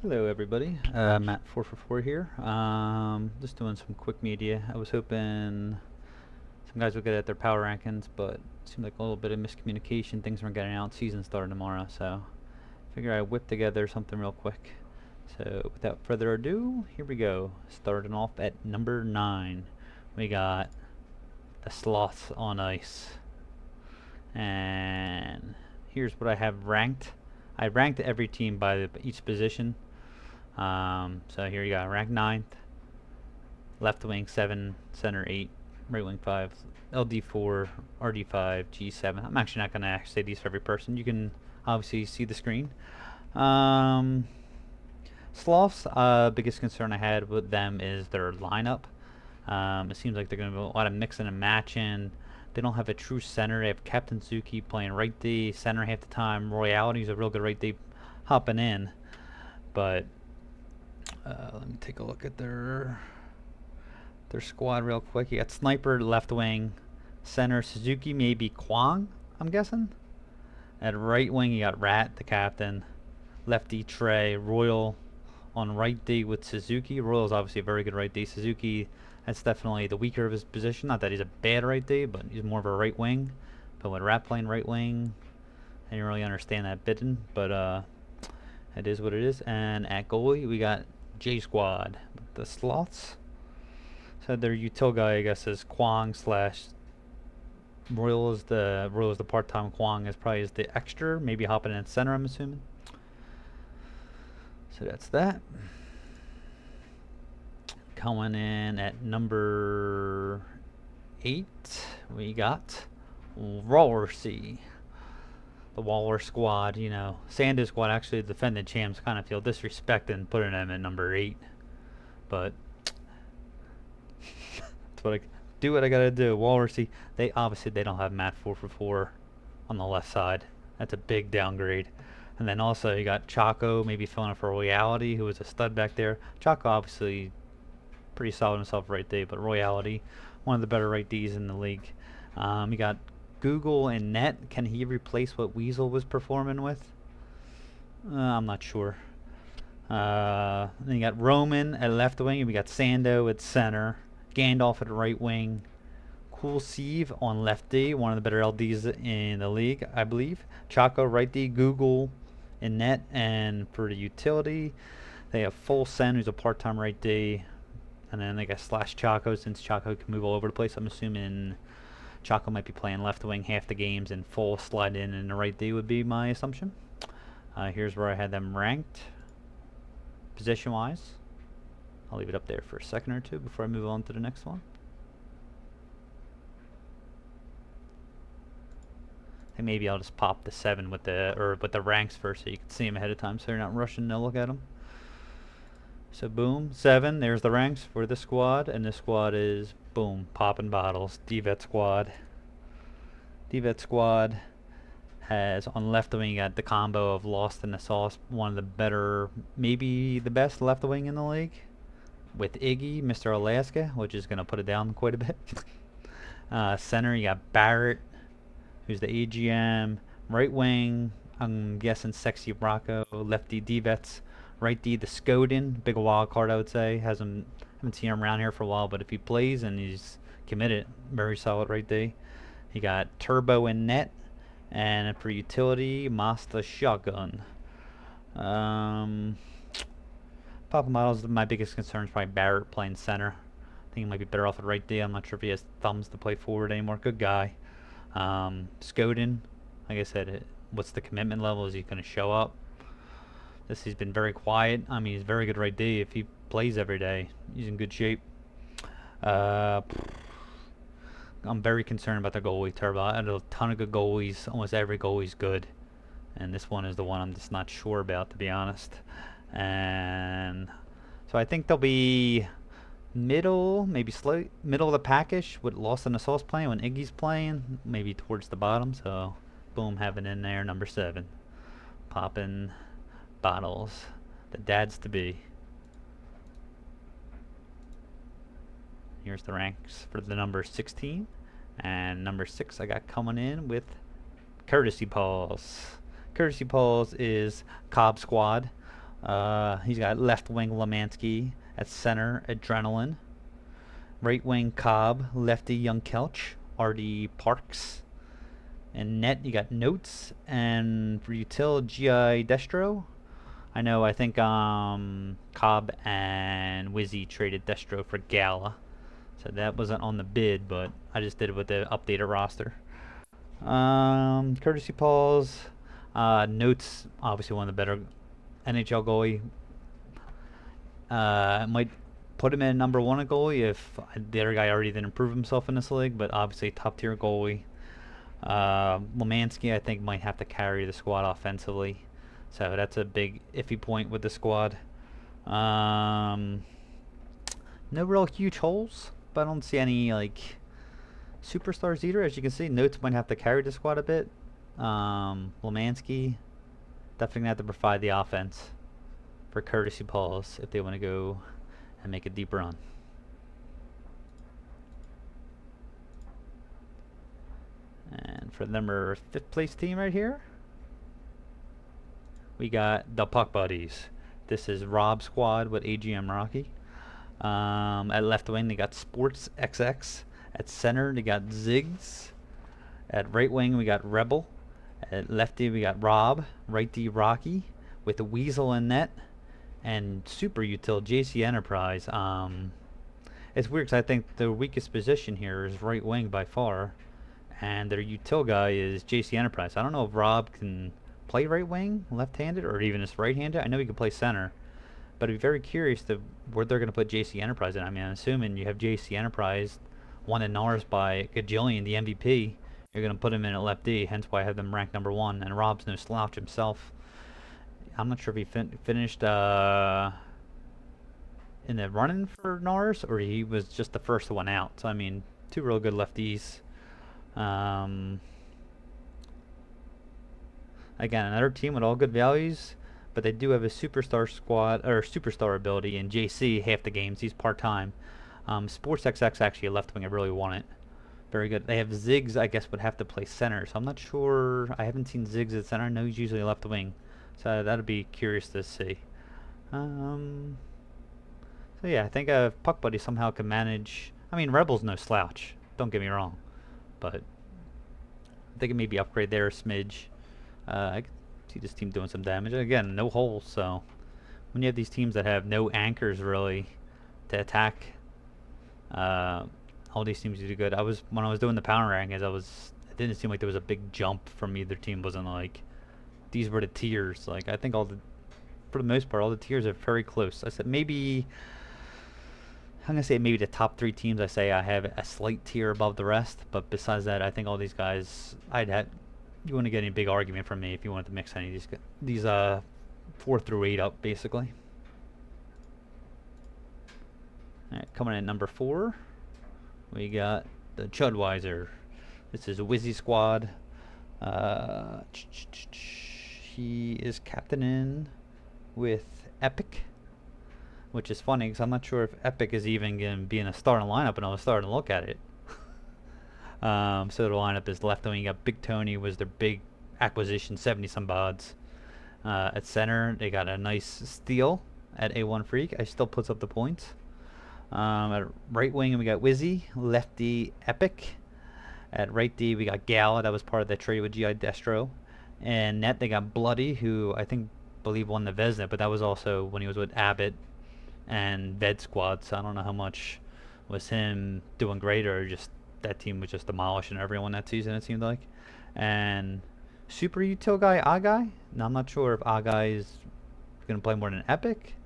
Hello everybody, Matt 444 here. Just doing some quick media. I was hoping some guys would get at their power rankings, but it seemed like a little bit of miscommunication. Things weren't getting out. Season starting tomorrow, so figure I'd whip together something real quick. So without further ado, here we go. Starting off at number 9, we got the Sloths on ice. And here's what I have ranked. I ranked every team by each position. So here you got rank 9th, left wing 7, center 8, right wing 5, LD4, RD5, G7. I'm actually not going to say these for every person. You can obviously see the screen. Sloths, biggest concern I had with them is their lineup. It seems like they're going to be a lot of mixing and matching. They don't have a true center. They have Captain Zuki playing right D, center half the time. Royality's a real good right D hopping in. But let me take a look at their squad real quick. You got Sniper left wing, center Suzuki, maybe Kwang, I'm guessing. At right wing you got Rat, the captain, lefty Trey, Royal on right D with Suzuki. Royal is obviously a very good right D. Suzuki, that's definitely the weaker of his position. Not that he's a bad right D, but he's more of a right wing. But with Rat playing right wing, I didn't really understand that bidding, but it is what it is. And at goalie we got J Squad, the Sloths. So their util guy, I guess, is Kwang slash Royal is the part-time. Kwang is probably the extra, maybe hopping in center, I'm assuming. So that's that. Coming in at number 8, we got Walrusy. The Walrus squad, you know, Sandu squad, actually the defending champs, kind of feel disrespecting putting them at number 8, but that's what I do. What I gotta do. Walrusy, they don't have Matt 444 on the left side. That's a big downgrade. And then also you got Chaco, maybe filling in for Royality, who was a stud back there. Chaco obviously pretty solid himself right there, but Royality, one of the better right Ds in the league. You got Google and Net. Can he replace what Weasel was performing with? I'm not sure. Then you got Roman at left wing, and we got Sando at center, Gandalf at right wing, Cool Sieve on left D, one of the better LDs in the league, I believe. Chaco right D, Google in net, and for the utility, they have Full Sen, who's a part-time right D, and then they got slash Chaco, since Chaco can move all over the place. I'm assuming Chaco might be playing left wing half the games, and Full slide in the right D would be my assumption. Here's where I had them ranked position-wise. I'll leave it up there for a second or two before I move on to the next one. I think maybe I'll just pop the 7 with the ranks first, so you can see them ahead of time, so you're not rushing to look at them. So boom, 7. There's the ranks for this squad, and this squad is boom, popping bottles. DVET squad. DVET squad has on left wing, you got the combo of Lost in the Sauce, one of the better, maybe the best left wing in the league, with Iggy, Mr. Alaska, which is going to put it down quite a bit. Center, you got Barrett, who's the AGM. Right wing, I'm guessing Sexy Rocco. Lefty D-Vets. Right D, the Skodin, big wild card, I would say. Haven't seen him around here for a while, but if he plays and he's committed, very solid right D. You got Turbo in net, and for utility, Mazda Shotgun. Papa Models, my biggest concern is probably Barrett playing center. I think he might be better off at right D. I'm not sure if he has thumbs to play forward anymore. Good guy. Skodin, like I said, what's the commitment level? Is he going to show up? He's been very quiet. I mean, he's very good right D. If he plays every day, he's in good shape. I'm very concerned about the goalie, Turbo. I had a ton of good goalies. Almost every goalie's good. And this one is the one I'm just not sure about, to be honest. And so I think they'll be middle, maybe slight middle of the package with Lost in the Sauce playing when Iggy's playing, maybe towards the bottom. So boom, having in there number 7, popping bottles, the dads to be. Here's the ranks for the number 16, and number 6 I got coming in with Courtesy Pulse. Courtesy Pulse is Cobb Squad. He's got left wing Lemansky, at center Adrenaline, right wing Cobb, lefty Young Kelch, RD Parks, and net you got Notes, and for util GI Destro. I think Cobb and Wizzy traded Destro for Gala. So that wasn't on the bid, but I just did it with the updated roster. Courtesy Pauls. Notes, obviously one of the better NHL goalie. Might put him in number one at goalie if the other guy already didn't improve himself in this league, but obviously top tier goalie. Lemansky, I think, might have to carry the squad offensively. So that's a big iffy point with the squad. No real huge holes, but I don't see any like superstars either. As you can see, Notes might have to carry the squad a bit. Lemansky definitely gonna have to provide the offense for Courtesy Pauls if they want to go and make a deep run. And for the number 5th place team right here, we got the Puck Buddies. This is Rob's squad with AGM Rocky. At left wing, they got Sports XX. At center, they got Ziggs. At right wing, we got Rebel. At lefty, we got Rob. Right D, Rocky. With the Weasel in net. And super util, JC Enterprise. It's weird because I think the weakest position here is right wing by far. And their util guy is JC Enterprise. I don't know if Rob can play right wing, left-handed, or even just right-handed. I know he can play center. But I'd be very curious to where they're going to put JC Enterprise in. I mean, I'm assuming you have JC Enterprise, won in NARS by Gajillion, the MVP. You're going to put him in at left D, hence why I have them ranked number 1. And Rob's no slouch himself. I'm not sure if he finished in the run-in for NARS, or he was just the first one out. So, I mean, two real good lefties. Again, another team with all good values, but they do have a superstar squad or superstar ability in JC. Half the games he's part-time. Sports XX actually a left wing. I really want it. Very good. They have Ziggs. I guess would have to play center, so I'm not sure. I haven't seen Ziggs at center. I know he's usually a left wing, so that'd be curious to see. So yeah, I think Puck Buddy somehow can manage. I mean, Rebel's no slouch. Don't get me wrong. But they can maybe upgrade there a smidge. I can see this team doing some damage. Again, no holes, so when you have these teams that have no anchors really to attack, all these teams do good. When I was doing the power rankings, it didn't seem like there was a big jump from either team. It wasn't like these were the tiers. Like I think for the most part, all the tiers are very close. I said maybe. I'm going to say maybe the top 3 teams I say I have a slight tier above the rest, but besides that, I think all these guys, you wouldn't get any big argument from me if you wanted to mix any of these 4 through 8 up, basically. Alright, coming in at number 4, we got the Chudweiser. This is a Wizzy squad. He is captaining with Epic, which is funny because I'm not sure if Epic is even going to be in a starting lineup, and I was starting to look at it. So the lineup is left wing. You got Big Tony was their big acquisition, 70-some odds. At center, they got a nice steal at A1 Freak. I still puts up the points. At right wing, we got Wizzy. Lefty, Epic. At right D, we got Gala. That was part of the trade with GI Destro. And net, they got Bloody, who believe won the Vezina, but that was also when he was with Abbott and Ved Squad, so I don't know how much was him doing great or just that team was just demolishing everyone that season, it seemed like. And super util guy, Agai. Now I'm not sure if Agai is going to play more than Epic.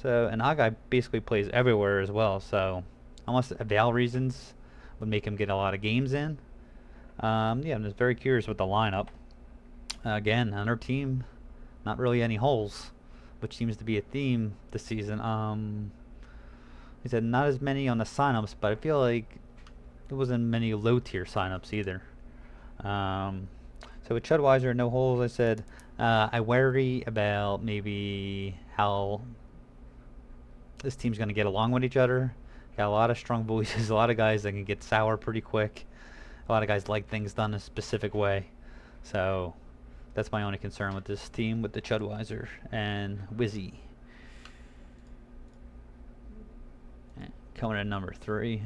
So, and Agai basically plays everywhere as well, so unless Val reasons would make him get a lot of games in. Yeah, I'm just very curious with the lineup. Again, another team, not really any holes, which seems to be a theme this season. He said not as many on the signups, but I feel like there wasn't many low tier signups either. So with Chudweiser, no holes. I said I worry about maybe how this team's going to get along with each other. Got a lot of strong voices, a lot of guys that can get sour pretty quick. A lot of guys like things done a specific way. So That's my only concern with this team, with the Chudweiser and Wizzy. Coming in number 3,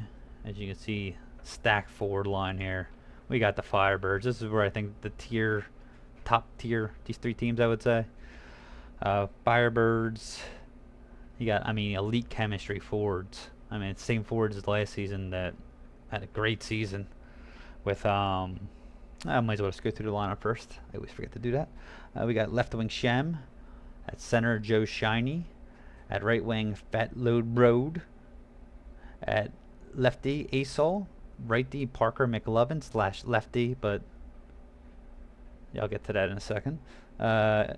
as you can see, stacked forward line here. We got the Firebirds. This is where I think the top tier, these 3 teams I would say. Firebirds, you got, elite chemistry forwards. It's same forwards as last season that had a great season with, I might as well just go through the lineup first. I always forget to do that. We got left wing Shem, at center Joe Shiny, at right wing Fat Load Road, at lefty Asol, righty Parker McLovin / lefty, but yeah, I'll get to that in a second.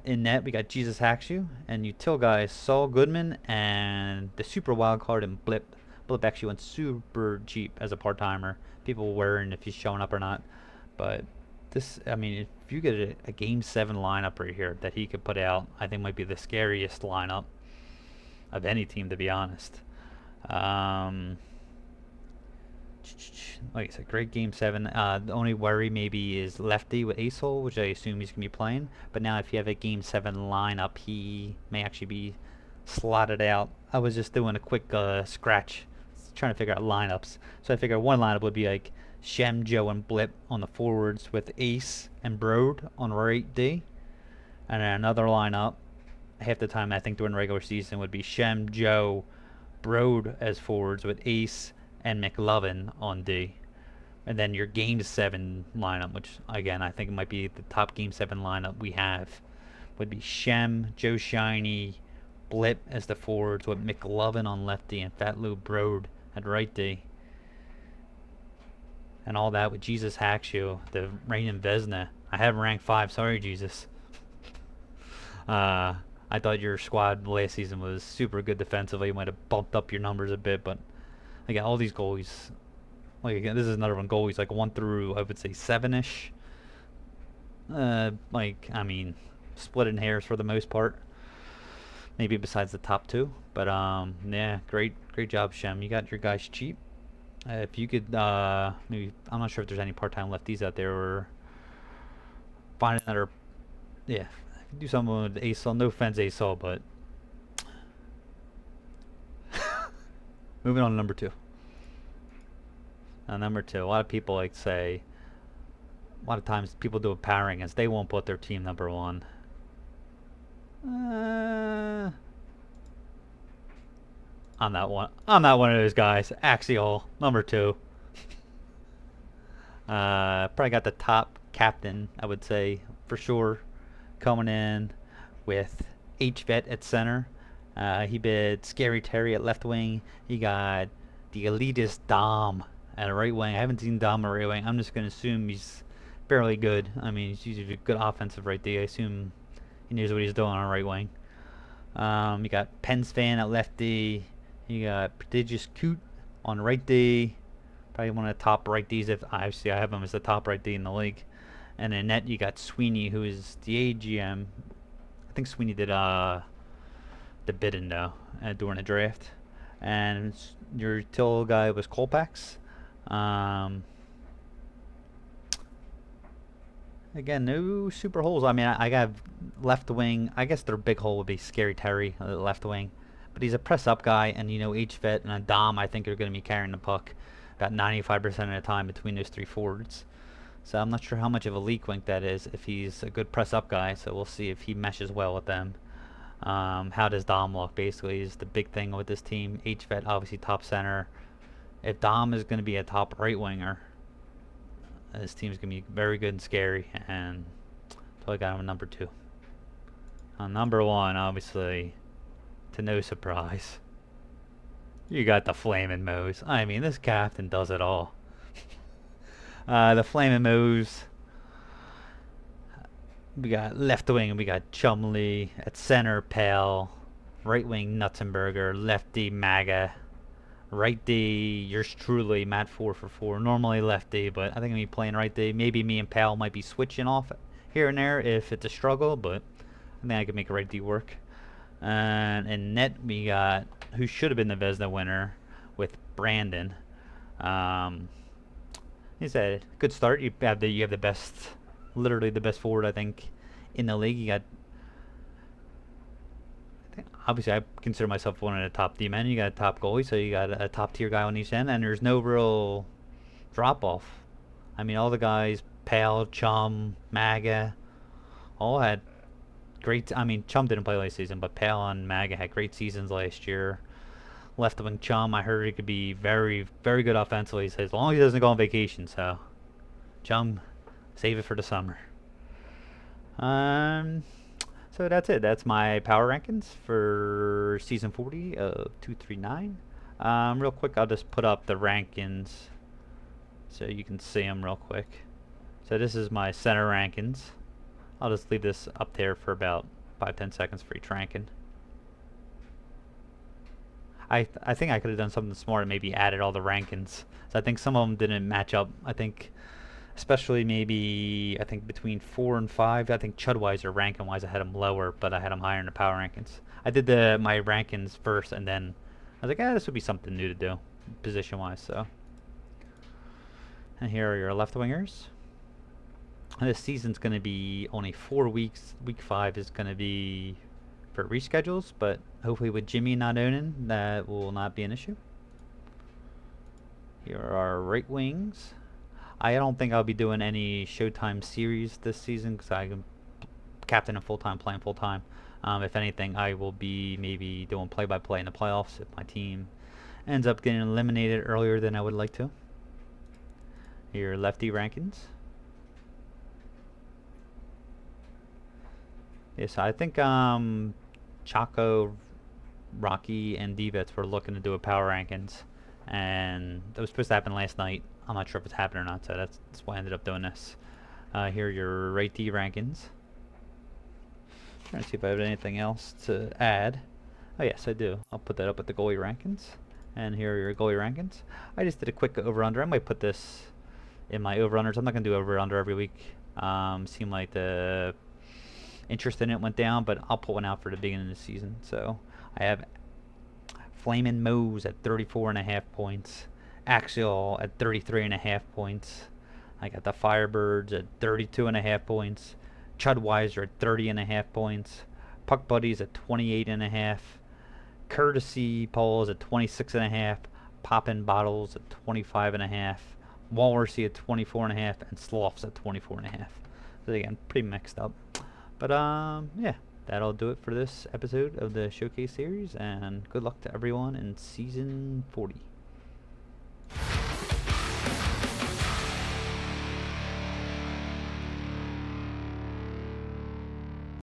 In net, we got Jesus Hackshu, and util guys Saul Goodman, and the super wild card and Blip. Blip actually went super cheap as a part-timer. People were worrying if he's showing up or not. But this, if you get a Game 7 lineup right here that he could put out, I think might be the scariest lineup of any team, to be honest. Like I said, great Game 7. The only worry maybe is lefty with Asol, which I assume he's going to be playing. But now if you have a Game 7 lineup, he may actually be slotted out. I was just doing a quick scratch, trying to figure out lineups. So I figured one lineup would be like Shem, Joe, and Blip on the forwards with Ace and Broad on right D. And then another lineup, half the time I think during regular season, would be Shem, Joe, Broad as forwards with Ace and McLovin on D. And then your Game 7 lineup, which again I think might be the top Game 7 lineup we have, would be Shem, Joe Shiny, Blip as the forwards with McLovin on lefty and Fat Lou Broad at right D. And all that with Jesus Hackshu, the reigning Vesna. I have him ranked 5. Sorry, Jesus. I thought your squad last season was super good defensively. You might have bumped up your numbers a bit, but again, all these goalies, like again, this is another one. Goalies like 1 through I would say 7-ish. Split in hairs for the most part. Maybe besides the top 2, but yeah, great job, Shem. You got your guys cheap. If you could, maybe, I'm not sure if there's any part-time lefties out there, or find another, yeah, do something with Asol. No offense, Asol, but moving on to number 2. Now, number 2, a lot of people like say, a lot of times people do a power rankings, they won't put their team number 1. I'm not one of those guys. Axial, number 2. Probably got the top captain, I would say, for sure, coming in with HVET at center. He bid Scary Terry at left wing. He got the elitist Dom at right wing. I haven't seen Dom at right wing. I'm just going to assume he's fairly good. He's usually a good offensive right D. I assume he knows what he's doing on right wing. You got Pens fan at left D. You got Prodigious Coot on right D. Probably one of the top right Ds. If I have him as the top right D in the league. And in net you got Sweeney, who is the AGM. I think Sweeney did the bidding though during the draft. And your till guy was Colpax. Again, no super holes. I got left wing. I guess their big hole would be Scary Terry, left wing. But he's a press up guy, and HVET and a Dom I think are going to be carrying the puck about 95% of the time between those 3 forwards. So I'm not sure how much of a leak wink that is if he's a good press up guy. So we'll see if he meshes well with them. How does Dom look? Basically, is the big thing with this team. HVET obviously top center. If Dom is going to be a top right winger, this team's going to be very good and scary, and so I got him at number 2. On number 1, obviously, to no surprise, you got the Flamin' Moes. This captain does it all. The Flamin' Moes, we got left wing, we got Chumley, at center, Pale, right wing, Nutzenberger, lefty, Maga, right D, yours truly, Matt 4 for 4. Normally lefty, but I think I'm going to be playing right D. Maybe me and Pal might be switching off here and there if it's a struggle, but I think I can make a right D work. And in net, we got who should have been the Vesna winner with Brandon. He's a good start. You have the best, literally the best forward I think in the league. You got, obviously, I consider myself one of the top D men. You got a top goalie, so you got a top tier guy on each end, and there's no real drop off. I mean, all the guys, Pale, Chum, Maga, all had great. I mean, Chum didn't play last season, but Pale and Maga had great seasons last year. Left wing Chum, I heard he could be very, very good offensively, as long as he doesn't go on vacation. So, Chum, save it for the summer. Um, so that's it. That's my power rankings for season 40 of 239. Real quick, I'll just put up the rankings so you can see them real quick. So this is my center rankings. I'll just leave this up there for about 5-10 seconds for each ranking. I think I could have done something smart and maybe added all the rankings. So I think some of them didn't match up. I think, especially maybe, I think between 4 and 5, I think Chudweiser ranking wise I had him lower, but I had him higher in the power rankings. I did my rankings first, and then I was like, this would be something new to do, position wise. So, and here are your left wingers. And this season's going to be only 4 weeks. Week 5 is going to be for reschedules, but hopefully with Jimmy not owning, that will not be an issue. Here are our right wings. I don't think I'll be doing any Showtime series this season because I'm captain and full-time, playing full-time. If anything, I will be maybe doing play-by-play in the playoffs if my team ends up getting eliminated earlier than I would like to. Here are lefty rankings. Yes, I think Chaco, Rocky, and Divets were looking to do a power rankings, and that was supposed to happen last night. I'm not sure if it's happened or not, so that's why I ended up doing this. Here are your right D rankings. Trying to see if I have anything else to add. Oh yes, I do. I'll put that up with the goalie rankings. And here are your goalie rankings. I just did a quick over-under. I might put this in my over-unders. I'm not going to do over-under every week. Seemed like the interest in it went down, but I'll put one out for the beginning of the season. So I have Flamin' Moe's at 34.5 points. Axial at 33.5 points. I got the Firebirds at 32.5 points. Chudweiser at 30.5 points. Puck Buddies at 28.5. Courtesy Poles at 26.5. Poppin' Bottles at 25.5. Walrusy at 24.5. And Sloths at 24.5. So again, pretty mixed up. But yeah, that'll do it for this episode of the Showcase series, and good luck to everyone in season 40.